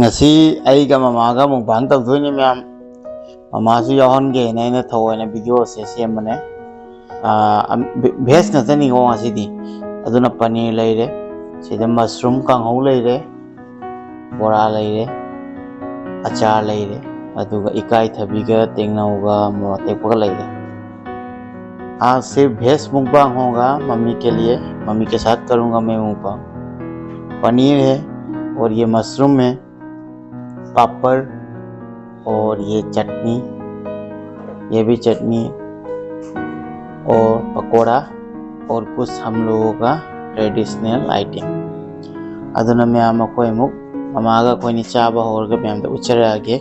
ngasi aiga mamaga mukbang tawdoni myam mamasu yahonge na thawena video se semane bes na tani go ngasi di aduna paneer leire sida mushroom kanghau leire bora leire achar leire aduga ikai thabiga tengnauga motekpa leire आज सिर्फ भेज मुकबांग होगा mummy के लिए, mummy के साथ करूँगा मैं मुकबांग। पनीर है और ये मशरूम है, पापड़ और ये चटनी, ये भी चटनी और पकोड़ा और कुछ हम लोगों का ट्रेडिशनल आइटम। अदुना मैं आमा कोई मुक ममागा कोई निचाबा होगा मैं आम तो उच्चर आगे।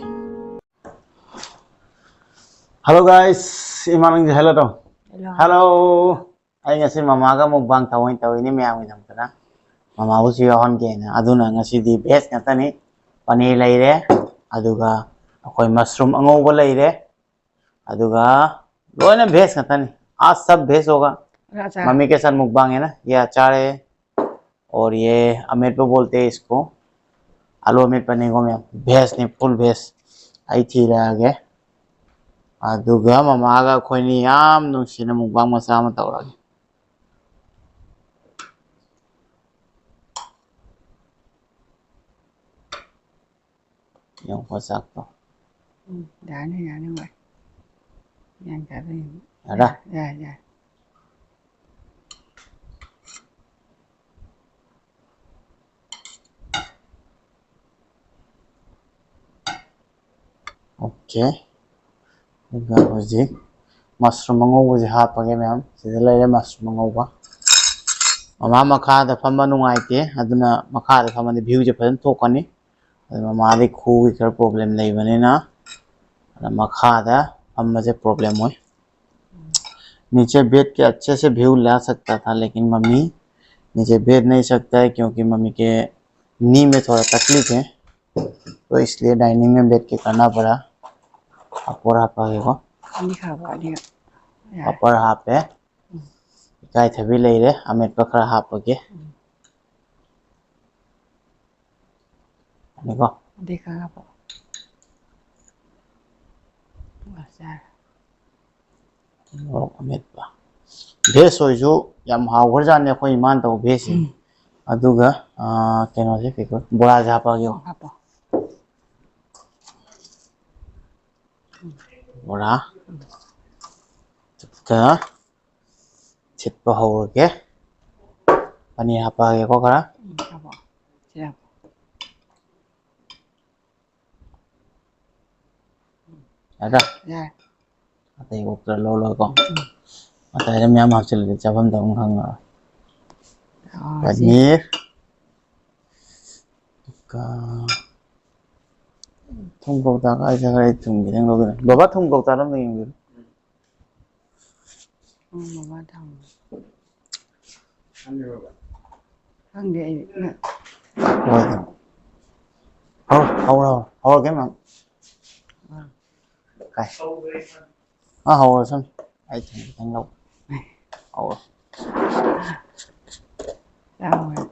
हेलो गाइस, इमानंग हेलो तो हेलो आई ngasi mamaga mukbang tawini miyam idam kana mama usi yahon ke na aduna ngasi di best ngata ni paneer leire aduga akoi mushroom angauba leire aduga loina best ngata ni आज सब best होगा। Mummy के साथ मुकबांग है ना, ये अचार है और ये अमेर पे बोलते हैं इसको आलू अमेर पनीर को मैं बेस्ट नहीं फुल बेस्ट आई थी रह गए अदुगा ममागा खोनी याम नुसिना मुकबांग मसा अमा तौरागे yang masak to yani vậy yang tadi ada ya okay ga hoji mushroom ngau ji ha page ma'am sida leire mushroom ngau ba mama makha da phamba nungai te aduna makha da phamba view je phajan thokani mama de khu ki khar problem nei bane na makha da phamba je problem hoy नीचे बैठ के अच्छे से view ला सकता था लेकिन mummy नीचे बैठ नहीं सकता है क्योंकि मम्मी के नी में थोड़ा तकलीफ है तो इसलिए डाइनिंग में बैठ के करना पड़ा अपर हापागे को ini khaba dia ya अपर हापे इकाई थबी लेरे अमेट पखरा हापगे देखो देखा apa besar और अमेट पा भेस होइजो याम हावर जाने कोई मान तो भेसी अदुगा केनो से फिको बोरा झापागे apa बोरा का छिटपा होगे पनीर हापागे को करा apa siap ada ya atay ukra lolo ko atay ram yam hapchil de chabam dong khang paneer ka thum ko ta ka jaga thum gi dang lo baba thum ko ta ram ning mama thằng thằng dia nak hầu cái mà cái hầu rồi xong ai thằng thằng lâu hầu sao rồi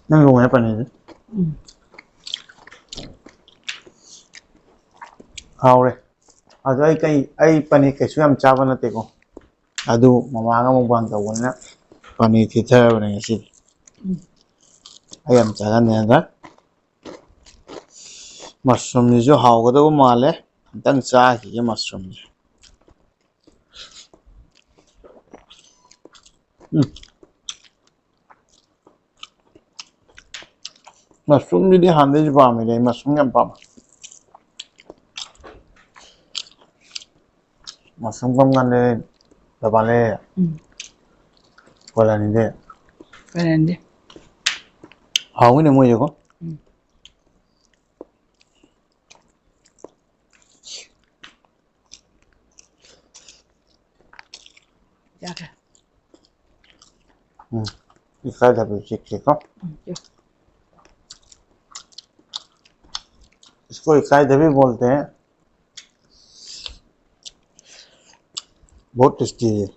nó luôn cái paneer hầu rồi ở đây cái paneer cái số em chả vẫn là có adu mama ga mong bang tawon na paneer thì thơ này gì ai em chả này đó mushroom ni jo hao ga do male tang cha ki mushroom mushroom ni di hande ji ba mi dai mushroom yam pa mushroom kam ngan le da ba le wala ni de keren dia hao ni mo je ko jaga इकाई धबी चिक्की को इसको इकाई धबी बोलते हैं। बहुत tasty है।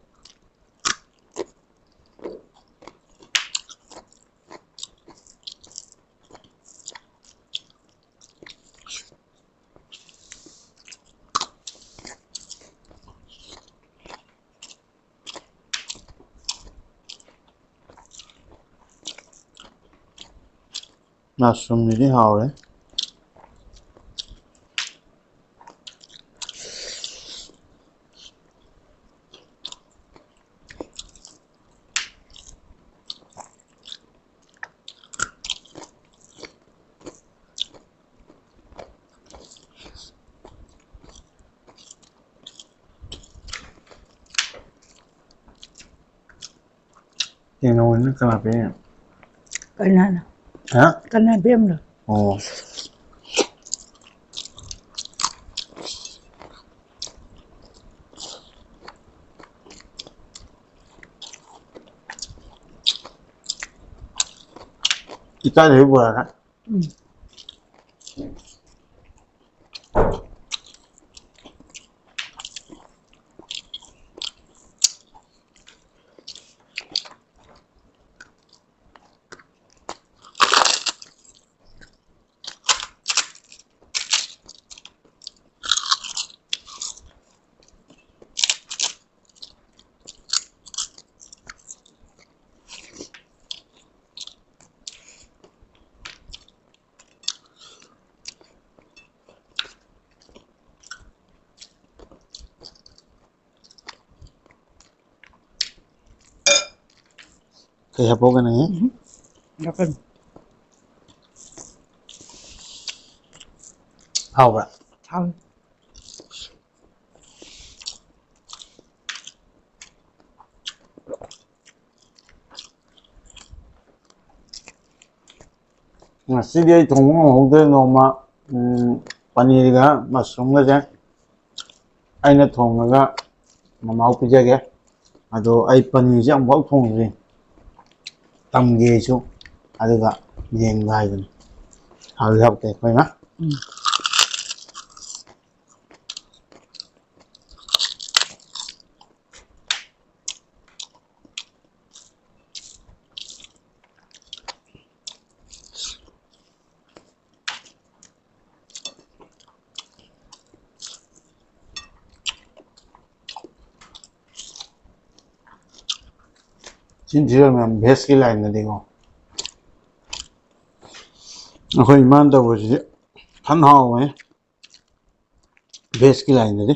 Mushroom नहीं हाव है। तीनों इन्हें कहाँ पे हैं? करना ना हाँ? करना बेम लो ओ इकाई धबी बोला था। कैसा पोगे नहीं? Dapat हाव बड़ा। tahuꯉꯁꯤꯗꯤ ꯊꯣꯡꯕ ꯉꯝꯍꯧꯗ꯭ꯔꯦ ꯅꯣꯡꯃ ꯄꯅꯤꯔꯒ ꯃꯁꯔꯨꯝꯒꯁꯦ ꯑꯩꯅ ꯊꯣꯡꯉꯒ ꯃꯃꯥꯎ ꯄꯤꯖꯒꯦ ꯑꯗꯣ ꯑꯩ ꯄꯅꯤꯔꯁꯦ ꯑꯃꯨꯛꯐꯥꯎ ꯊꯣꯡꯗ꯭ꯔꯤ ꯇꯝꯒꯦꯁꯨ ꯑꯗꯨꯒ ꯌꯦꯡꯕ ꯍꯥꯏꯗꯨꯅꯤ ꯍꯥꯎꯗꯤ ꯍꯥꯎꯇꯦ ꯑꯩꯈꯣꯏꯅ 진짜 면 베스킬라 있는데 이거 거의 이만다 보시지 한 하오에 베스킬라 있는데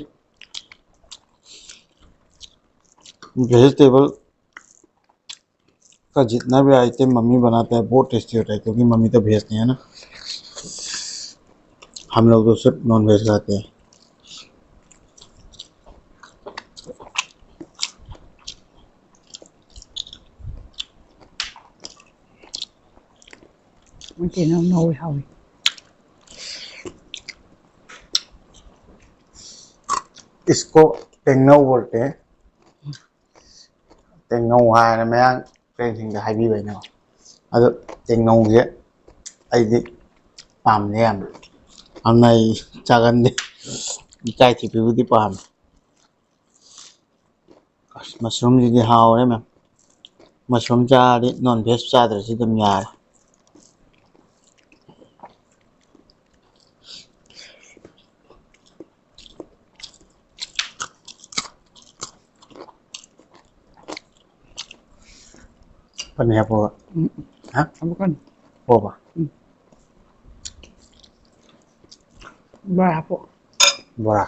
वेजिटेबल का जितना भी आइटम मम्मी बनाता है बहुत टेस्टी होता है क्योंकि मम्मी तो भेजती है ना हम लोग तो सिर्फ नॉन वेज खाते हैं mungkin nấu hồi इसको टेंगनौ बोलते हैं टेंगनौ है मैं फ्रेंड सिंह हाई भी भाई ना अदो टेंगनौ से ऐसे पाम ने हम नहीं चागन दे इकाई थी भी पाम मशरूम जी हाव है मैं मशरूम चाह नॉन वेज चाह रही तुम यार पनीर पोगा हाँ bukan पोगा berapa बोरा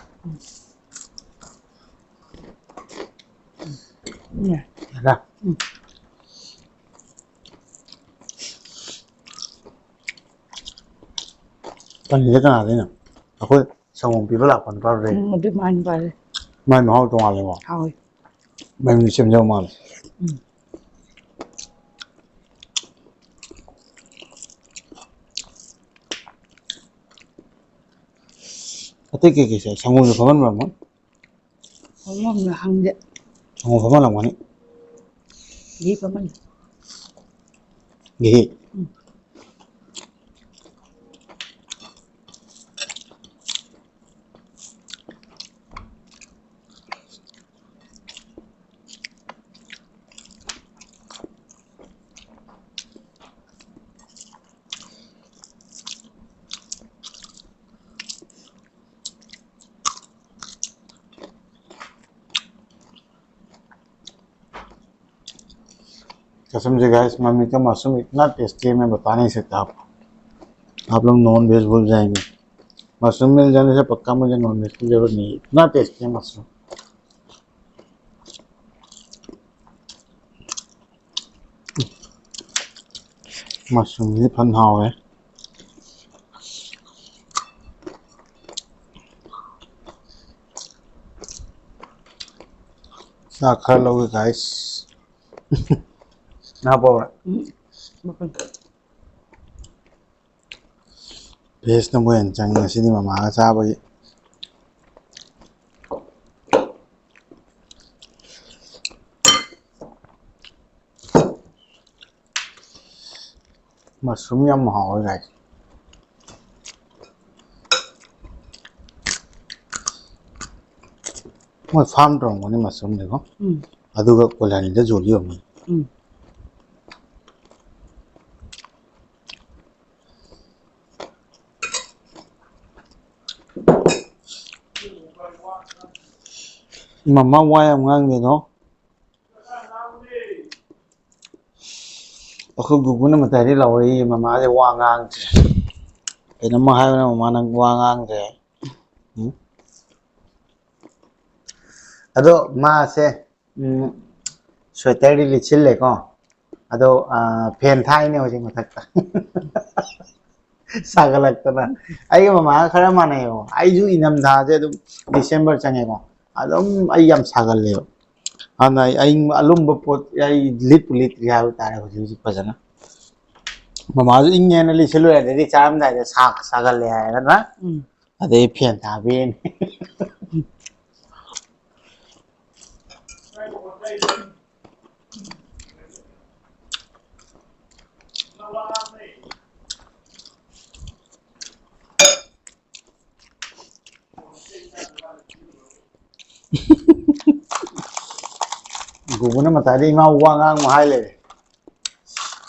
ya ना पनीर का नाम है ना अकोई संगों पीपल अपन पर रे lebih main balik मैं महौल तो आले वो hồi मैं मिशन जाऊँ माल अते के किसे संगों जो फमन Barman không ngon là hăng vậy संगों फमन लगा नहीं gì của mình घी कसम से गाइस, मम्मी का मशरूम इतना टेस्टी है, मैं बता नहीं सकता आपको। आप लोग नॉन वेज भूल जाएंगे। मशरूम मिल जाने से पक्का मुझे नॉन वेज की जरूरत नहीं है, इतना टेस्टी है मशरूम। मशरूम ही फन हाव है। साखर लोगे गाइस ना पाओ भेज न मोहन चंग सिनी ममा का चाबगी मशरूम यम हाव है गाइस। मैं फार्म तौरगनी मशरूम देखो अदुगा कोलानी दा जोली होमी मम्मा वाय amngang de no aku guguna matari lawai mama de wangang ina ma hayo na mama nang wangang de ado ma se sweater di lichil le ko ado pen thai ne hojing mathak sagalak ta na ai mama khara mane yo ai ju inam da je dum December change ko adum ai yam sagal le ana ai alum pot ai lit ya tare hoji pajana mama ju inge na li chelu ya de cham da je sagal le ya na ade pen tha bin guguna matari ma wangang ma hai le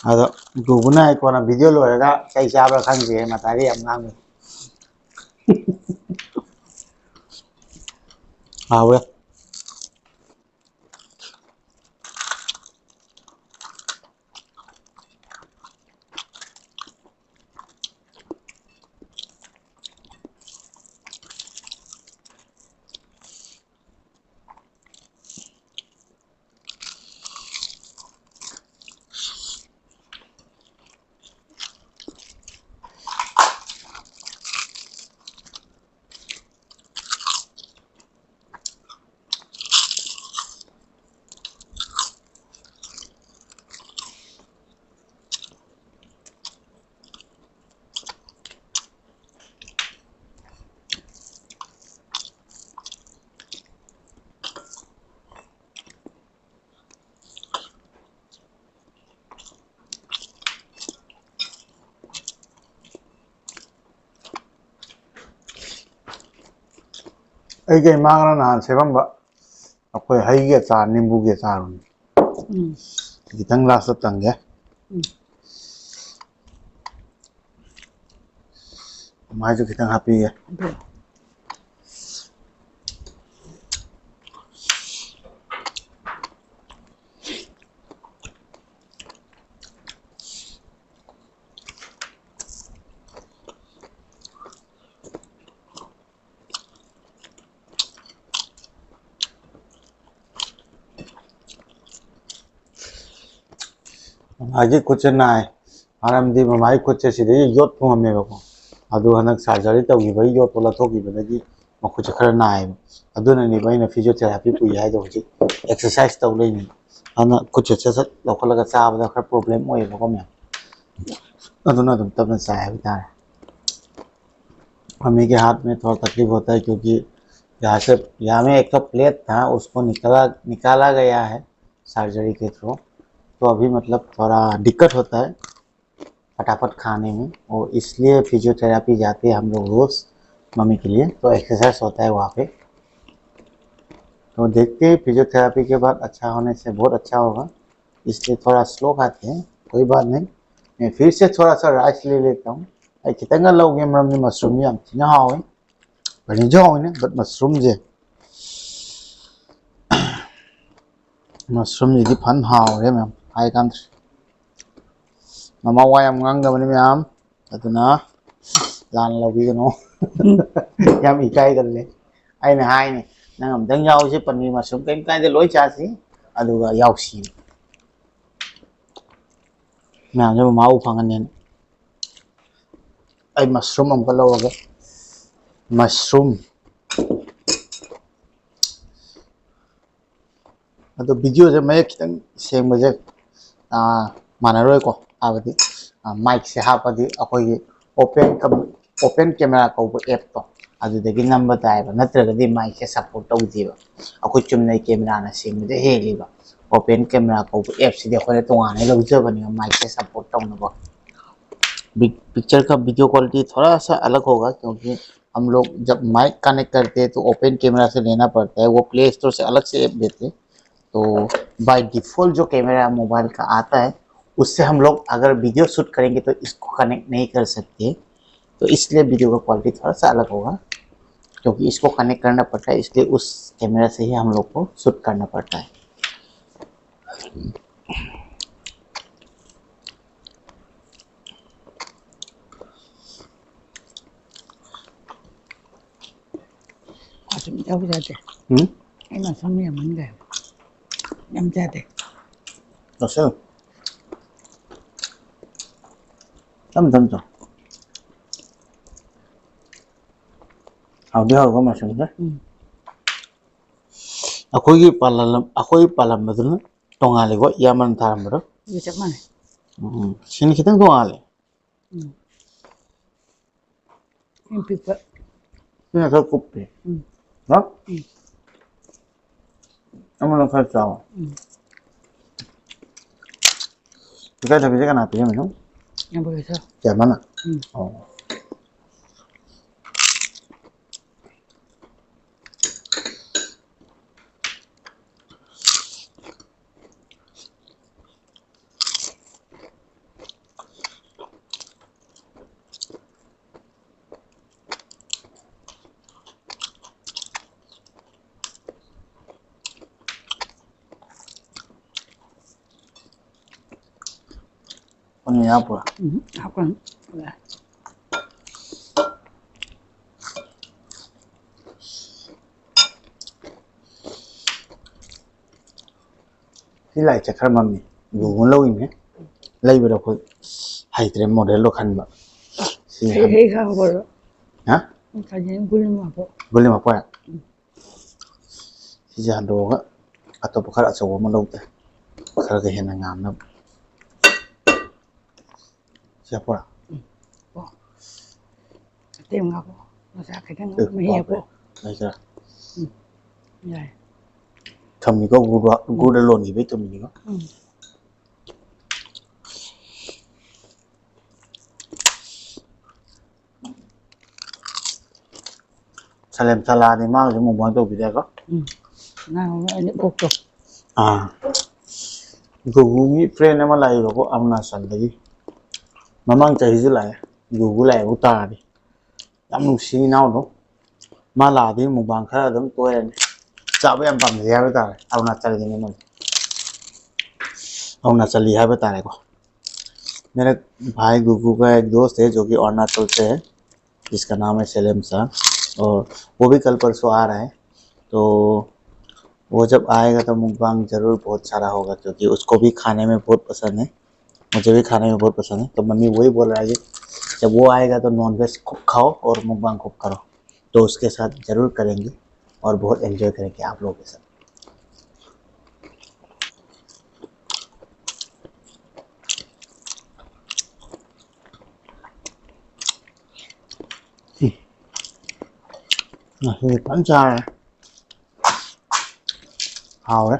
ado guguna ai kona video lo ra kai cha ba khang je matari am ngang we ai cái mang ra nan se bam ba akoi hai ge cha nimbu ge cha ru kitang last tang ge mai ju kitang happy ge आगे कुछ ना है आराम दी ममाई कुछ से दे vote को हमें को अदु हनक सर्जरी तौगी भाई योट पोला थोगी बदगी मखुच खर ना है अदुना नि भाई ना फिजियोथेरेपी पुई है जो जी एक्सरसाइज तौ लेनी अना कुछ से लखल का चाबदा खर प्रॉब्लम ओय बको मैं अदुना तुम तब चाहे बता मम्मी के हाथ में थोड़ा तकलीफ होता है क्योंकि यहाँ में एक तो प्लेट था उसको निकाला गया है सर्जरी के थ्रू तो अभी मतलब थोड़ा दिक्कत होता है फटाफट खाने में, और इसलिए फिजियोथेरेपी जाते हैं हम लोग रोज़ मम्मी के लिए, तो एक्सरसाइज होता है वहाँ पे। तो देखते हैं फिजियोथेरेपी के बाद अच्छा होने से बहुत अच्छा होगा, इसलिए थोड़ा स्लो खाते हैं, कोई बात नहीं। मैं फिर से थोड़ा सा राइस ले लेता हूँ। आई खितंगा लौगे मरमनी मशरूम याम थिना हावे बनी जो हावे बट मशरूम जे मशरूम जी फन हावे मैम हाई कांट्री ममा वायम ngang मैम अदुना लान लौबीगनो याम इकाई गल्ले अꯩꯅ हाइने नंग अमदंग यावसे पनीर मशरूम कई कायदे लोई चासी अदुगा यावसी मैम जो माउ फंगने आई मशरूम अमका लौगे मशरूम अदो वीडियो से मैं खितंग सेंबजे मानरोयको आबदी माइक से हापदी अखोई ओपन कैमरा कौब एप तो अदुदगी नंबर ताइबा नत्रगदी माइक से सपोर्ट तौदीबा अखोई चुमनै कैमरा ना सेंबदे हेलीबा ओपन कैमरा कौब एप सिदे अखोई तोंगाने लौजबनी माइक से सपोर्ट तौनबो पिक्चर का वीडियो क्वालिटी थोड़ा सा अलग होगा, क्योंकि हम लोग जब माइक कनेक्ट करते हैं तो ओपन कैमरा से लेना पड़ता है, वो प्ले स्टोर से अलग से ऐप देते हैं। तो बाय डिफ़ॉल्ट जो कैमरा मोबाइल का आता है उससे हम लोग अगर वीडियो शूट करेंगे तो इसको कनेक्ट नहीं कर सकते, तो इसलिए वीडियो का क्वालिटी थोड़ा सा अलग होगा, क्योंकि इसको कनेक्ट करना पड़ता है, इसलिए उस कैमरा से ही हम लोग को शूट करना पड़ता है। 좀 여기자대. 애나 성미야 뭔데? 남자대. 됐어요. 좀 하우디 하우가 맛있는데? 아코이 팔람거든 동아리고 야만 타람으로 이거 잠깐만. 신기든 동아리 힘피고. 그냥 저 굽비 어? 아무나 살짝 그가 저기 제가 나쁘면 여보세요. 잘만아 언니 아프라 학원. thì lại chắc là mami dù muốn lâu nhé lấy vào đâu hay thì model lo khăn bạc 해가 버려. hả 가지는 굴리면 뭐. boleh apa ya si jahan doga atau bukan atau mau lâu teh kalau kehilangan ngam siapa lah tìm ngọc nó ra cái thằng mới hẹp bộ đây chưa này thầm thì có gu đã lộn gì với tụi mình có salem salad thì mang cho một món đồ bị đẹp có nào những cục cục gu nghĩ friend em lại rồi có âm là sẵn đấy mà mang chạy dưới lại gu lại u ta đi đam nụ xí nào đó mà là đi một bằng khá là đúng tôi này chào với em bằng gì với ta ông nào chạy gì nữa ông nào चली है बता रहे को मेरे भाई गुगू का एक दोस्त है जो कि अरुणाचल से है जिसका नाम है सेलेम सर और वो भी कल परसों आ रहा है तो वो जब आएगा तो मुकबांग जरूर बहुत सारा होगा क्योंकि उसको भी खाने में बहुत पसंद है मुझे भी खाने में बहुत पसंद है तो मम्मी वही बोल रहा है कि जब वो आएगा तो नॉनवेज खूब खाओ और मुकबांग खूब करो तो उसके साथ जरूर करेंगे और बहुत एंजॉय करेंगे आप लोगों के साथ thịt bánh xay này hào đấy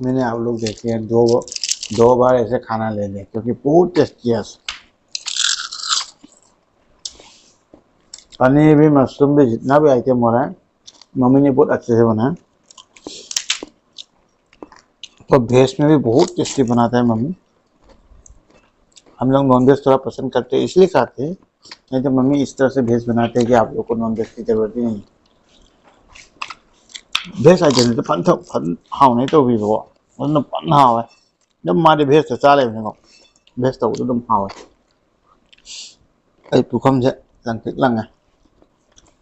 मैंने आप लोग देखे हैं 2 2 बार ऐसे खाना ले लें क्योंकि बहुत टेस्टी है। पनीर भी मशरूम भी जितना भी आइटम हो रहा है मम्मी ने बहुत अच्छे से बनाया। तो भेज में भी बहुत टेस्टी बनाता है मम्मी। हम लोग नॉनवेज थोड़ा पसंद करते हैं इसलिए खाते हैं, नहीं तो मम्मी इस तरह से भेज बनाते हैं कि आप लोग को नॉनवेज की जरूरत ही नहीं। भेज आइटम तो फन हाउ नहीं तो भी वो मतलब फन हाउ है जब मारे भेज तो चाले नहीं को भेज तो एकदम हाउ है। आई पुखम से लंग तिक लंग है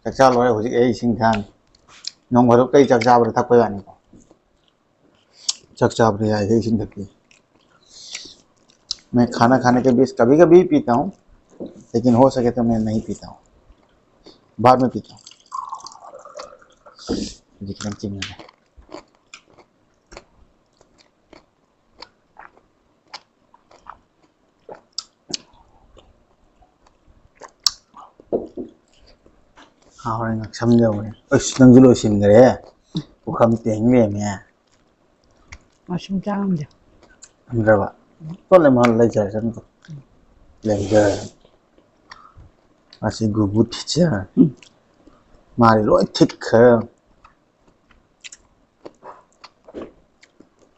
चचा लोरे हो जी ए सिंग थान नोंग भरो कई चचा बर थक पे आनी को चचा बर आई सिंग थकी। मैं खाना खाने के बीच कभी कभी पीता हूँ, लेकिन हो सके तो मैं नहीं पीता हूँ, बाद में पीता हूँ। जितना चिंग है हाँ और नग समझो मैं उस नंगलो सिंग करे पुखम तेंग ले मैं मशरूम चांग दे अंदर बा तो ले मान ले जाए सन को ले जाए ऐसे गुबुत चा मारे लो ठीक है।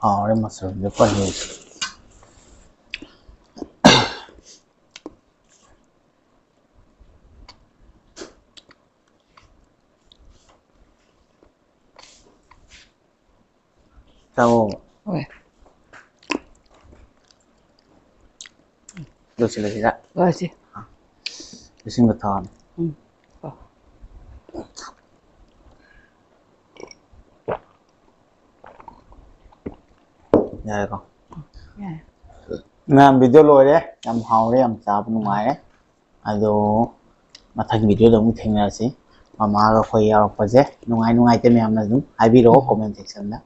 और मशरूम जो paneer sao ôi được chỉ là gì đó rồi gì để xin một thòn Ờ. nhà con Dạ. làm video rồi đấy làm hầu đấy làm sao bên ngoài đấy ado mà thành video đó cũng thành là gì mà ga khoy ở qua chứ nung ai tên em là đúng ai video comment section đó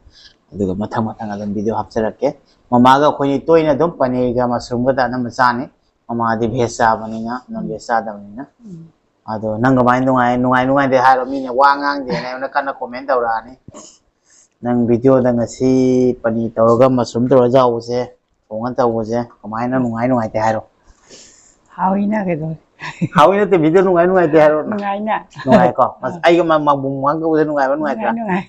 rồi mà thằng làm video hấp dẫn cái mà ga khoy tôi là đúng paneer ga mushroom ga ta mà sao này mà đi bhesa bani na non bhesa da bani na ado nang ga mai nung ai de hai ro mi ne wa ngang de ne na kana comment đâu ra này nang video da ngasi paneer tawga mushroom tawga jaw se ong tawga se kamai na nung ai de hai ro hao ý na cái rồi hau ini te video nung ai de hai ro nung ai na nung ai ko mas ai ga ma bung mang ko nung ai ka nung ai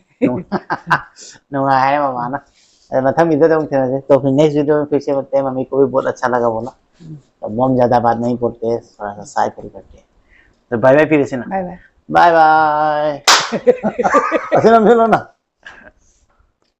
nung ai mà nó mà thằng video तो थे तो फिर next video में फिर से मिलते हैं। Mummy को भी बहुत अच्छा लगा बोला तो हम ज्यादा बात नहीं बोलते थोड़ा सा साइकिल करते हैं तो बाय बाय फिर से ना bye bye बाय बाय ऐसे ना मिलो ना।